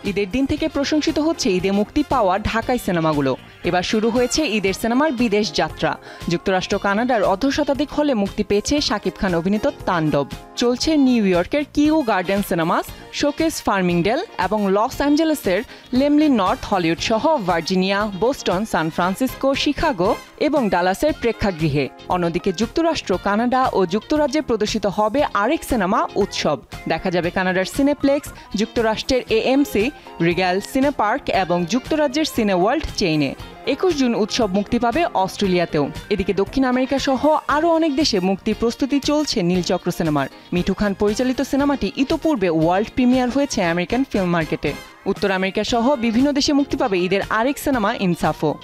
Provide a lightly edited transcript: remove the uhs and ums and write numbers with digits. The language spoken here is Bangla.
ঈদের দিন থেকে প্রশংসিত হচ্ছে ঈদে মুক্তি পাওয়া ঢাকাই সিনেমাগুলো। এবার শুরু হয়েছে ঈদের সিনেমার বিদেশ যাত্রা। যুক্তরাষ্ট্র কানাডার অর্ধশতাধিক হলে মুক্তি পেয়েছে শাকিব খান অভিনীত তাণ্ডব। চলছে নিউ ইয়র্কের Kew Garden Cinemas, Showcase Farmingdale এবং লস অ্যাঞ্জেলেসের লেমলি নর্থ হলিউড সহ Virginia, Boston, San Francisco, Chicago এবং ডালাসের প্রেক্ষাগৃহে। অন্যদিকে যুক্তরাষ্ট্র, কানাডা ও যুক্তরাজ্যে প্রদর্শিত হবে আরেক সিনেমা উৎসব। দেখা যাবে কানাডার সিনেপ্লেক্স, যুক্তরাষ্ট্রের এএমসি, রিগ্যাল সিনেপার্ক এবং যুক্তরাজ্যের সিনেওয়ার্ল্ড চেইনে। 21 জুন উৎসব মুক্তি পাবে অস্ট্রেলিয়াতেও। এদিকে দক্ষিণ আমেরিকা সহ আরও অনেক দেশে মুক্তির প্রস্তুতি চলছে নীলচক্র সিনেমার। মিঠু খান পরিচালিত সিনেমাটি ইতোপূর্বে ওয়ার্ল্ড প্রিমিয়ার হয়েছে আমেরিকান ফিল্ম মার্কেটে। উত্তর আমেরিকা সহ বিভিন্ন দেশে মুক্তি পাবে ঈদের আরেক সিনেমা ইনসাফও।